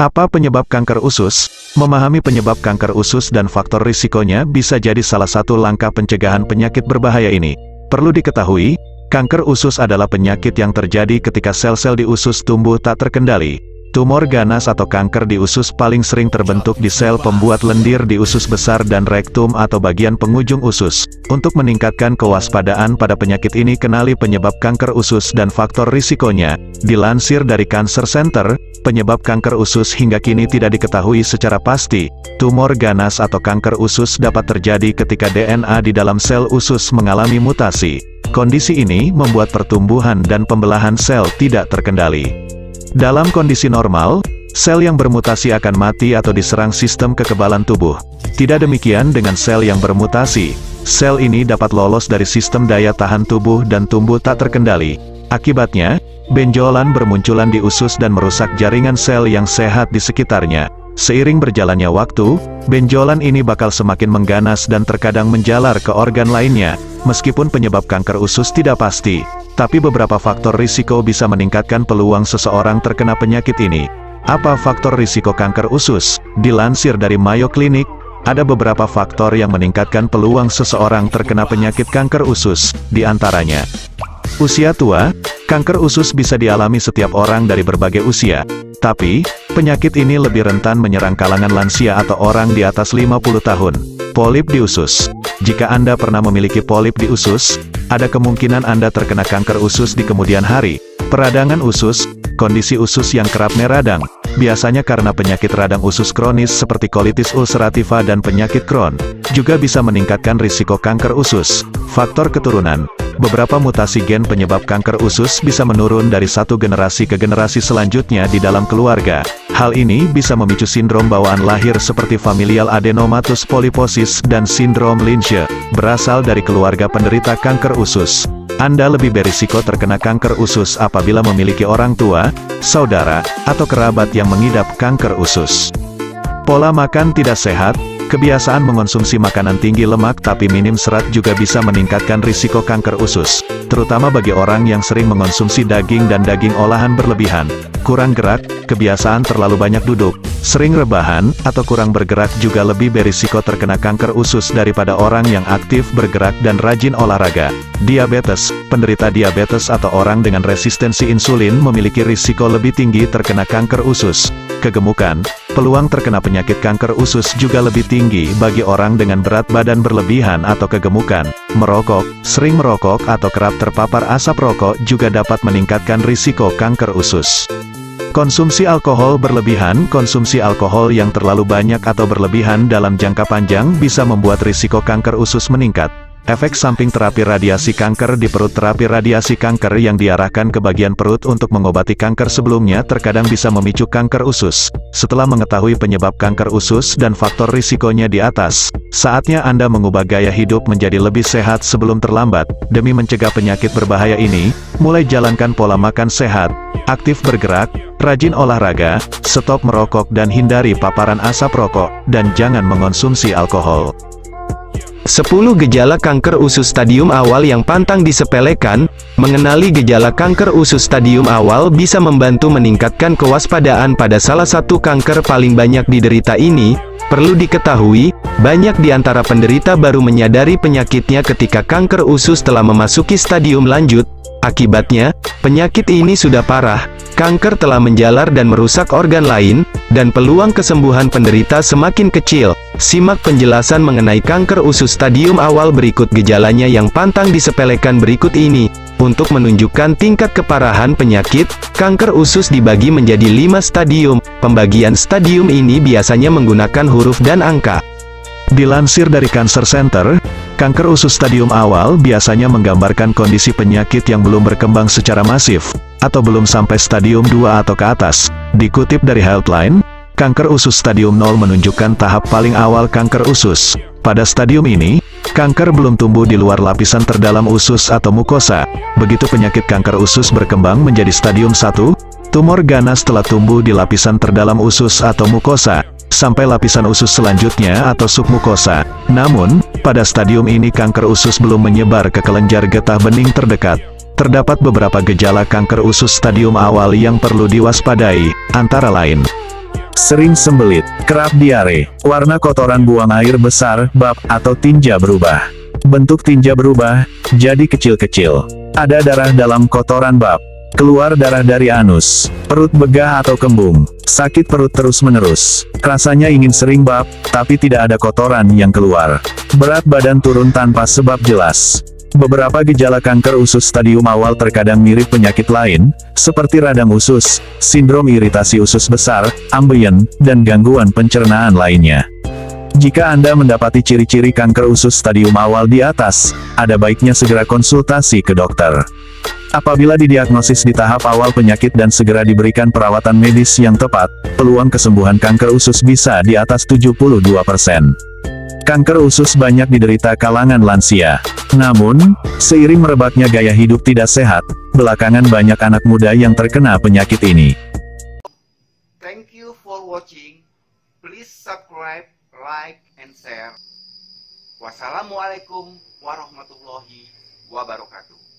Apa penyebab kanker usus? Memahami penyebab kanker usus dan faktor risikonya bisa jadi salah satu langkah pencegahan penyakit berbahaya ini. Perlu diketahui, kanker usus adalah penyakit yang terjadi ketika sel-sel di usus tumbuh tak terkendali. Tumor ganas atau kanker di usus paling sering terbentuk di sel pembuat lendir di usus besar dan rektum atau bagian penghujung usus. Untuk meningkatkan kewaspadaan pada penyakit ini, kenali penyebab kanker usus dan faktor risikonya. Dilansir dari Cancer Center, penyebab kanker usus hingga kini tidak diketahui secara pasti. Tumor ganas atau kanker usus dapat terjadi ketika DNA di dalam sel usus mengalami mutasi. Kondisi ini membuat pertumbuhan dan pembelahan sel tidak terkendali. Dalam kondisi normal, sel yang bermutasi akan mati atau diserang sistem kekebalan tubuh. Tidak demikian dengan sel yang bermutasi. Sel ini dapat lolos dari sistem daya tahan tubuh dan tumbuh tak terkendali. Akibatnya, benjolan bermunculan di usus dan merusak jaringan sel yang sehat di sekitarnya. Seiring berjalannya waktu, benjolan ini bakal semakin mengganas dan terkadang menjalar ke organ lainnya. Meskipun penyebab kanker usus tidak pasti, tapi beberapa faktor risiko bisa meningkatkan peluang seseorang terkena penyakit ini. Apa faktor risiko kanker usus? Dilansir dari Mayo Clinic, ada beberapa faktor yang meningkatkan peluang seseorang terkena penyakit kanker usus, di antaranya usia tua. Kanker usus bisa dialami setiap orang dari berbagai usia. Tapi, penyakit ini lebih rentan menyerang kalangan lansia atau orang di atas 50 tahun. Polip di usus. Jika Anda pernah memiliki polip di usus, ada kemungkinan Anda terkena kanker usus di kemudian hari. Peradangan usus, kondisi usus yang kerap meradang, biasanya karena penyakit radang usus kronis seperti kolitis ulcerativa dan penyakit Crohn, juga bisa meningkatkan risiko kanker usus. Faktor keturunan. Beberapa mutasi gen penyebab kanker usus bisa menurun dari satu generasi ke generasi selanjutnya di dalam keluarga. Hal ini bisa memicu sindrom bawaan lahir seperti familial adenomatous polyposis dan sindrom Lynch, berasal dari keluarga penderita kanker usus. Anda lebih berisiko terkena kanker usus apabila memiliki orang tua, saudara, atau kerabat yang mengidap kanker usus. Pola makan tidak sehat. Kebiasaan mengonsumsi makanan tinggi lemak tapi minim serat juga bisa meningkatkan risiko kanker usus, terutama bagi orang yang sering mengonsumsi daging dan daging olahan berlebihan. Kurang gerak, kebiasaan terlalu banyak duduk, sering rebahan, atau kurang bergerak juga lebih berisiko terkena kanker usus daripada orang yang aktif bergerak dan rajin olahraga. Diabetes. Penderita diabetes atau orang dengan resistensi insulin memiliki risiko lebih tinggi terkena kanker usus. Kegemukan. Peluang terkena penyakit kanker usus juga lebih tinggi bagi orang dengan berat badan berlebihan atau kegemukan. Merokok. Sering merokok atau kerap terpapar asap rokok juga dapat meningkatkan risiko kanker usus. Konsumsi alkohol berlebihan. Konsumsi alkohol yang terlalu banyak atau berlebihan dalam jangka panjang bisa membuat risiko kanker usus meningkat. Efek samping terapi radiasi kanker di perut. Terapi radiasi kanker yang diarahkan ke bagian perut untuk mengobati kanker sebelumnya terkadang bisa memicu kanker usus. Setelah mengetahui penyebab kanker usus dan faktor risikonya di atas, saatnya Anda mengubah gaya hidup menjadi lebih sehat sebelum terlambat. Demi mencegah penyakit berbahaya ini, mulai jalankan pola makan sehat, aktif bergerak, rajin olahraga, stop merokok dan hindari paparan asap rokok, dan jangan mengonsumsi alkohol. 10 gejala kanker usus stadium awal yang pantang disepelekan. Mengenali gejala kanker usus stadium awal bisa membantu meningkatkan kewaspadaan pada salah satu kanker paling banyak diderita ini. Perlu diketahui, banyak di antara penderita baru menyadari penyakitnya ketika kanker usus telah memasuki stadium lanjut. Akibatnya, penyakit ini sudah parah, kanker telah menjalar dan merusak organ lain, dan peluang kesembuhan penderita semakin kecil. Simak penjelasan mengenai kanker usus stadium awal berikut. Gejalanya yang pantang disepelekan berikut ini. Untuk menunjukkan tingkat keparahan penyakit, kanker usus dibagi menjadi 5 stadium. Pembagian stadium ini biasanya menggunakan huruf dan angka. Dilansir dari Cancer Center, kanker usus stadium awal biasanya menggambarkan kondisi penyakit yang belum berkembang secara masif, atau belum sampai stadium 2 atau ke atas. Dikutip dari Healthline, kanker usus stadium 0 menunjukkan tahap paling awal kanker usus. Pada stadium ini, kanker belum tumbuh di luar lapisan terdalam usus atau mukosa. Begitu penyakit kanker usus berkembang menjadi stadium 1, tumor ganas telah tumbuh di lapisan terdalam usus atau mukosa, sampai lapisan usus selanjutnya atau submukosa. Namun, pada stadium ini kanker usus belum menyebar ke kelenjar getah bening terdekat. Terdapat beberapa gejala kanker usus stadium awal yang perlu diwaspadai, antara lain Sering sembelit, kerap diare, warna kotoran buang air besar, bab, atau tinja berubah. Bentuk tinja berubah, jadi kecil-kecil. Ada darah dalam kotoran bab. Keluar darah dari anus, perut begah atau kembung, sakit perut terus-menerus, rasanya ingin sering bab, tapi tidak ada kotoran yang keluar. Berat badan turun tanpa sebab jelas. Beberapa gejala kanker usus stadium awal terkadang mirip penyakit lain, seperti radang usus, sindrom iritasi usus besar, ambeien, dan gangguan pencernaan lainnya. Jika Anda mendapati ciri-ciri kanker usus stadium awal di atas, ada baiknya segera konsultasi ke dokter. Apabila didiagnosis di tahap awal penyakit dan segera diberikan perawatan medis yang tepat, peluang kesembuhan kanker usus bisa di atas 72%. Kanker usus banyak diderita kalangan lansia. Namun, seiring merebaknya gaya hidup tidak sehat, belakangan banyak anak muda yang terkena penyakit ini. Thank you for watching. Please subscribe, like, and share. Wassalamualaikum warahmatullahi wabarakatuh.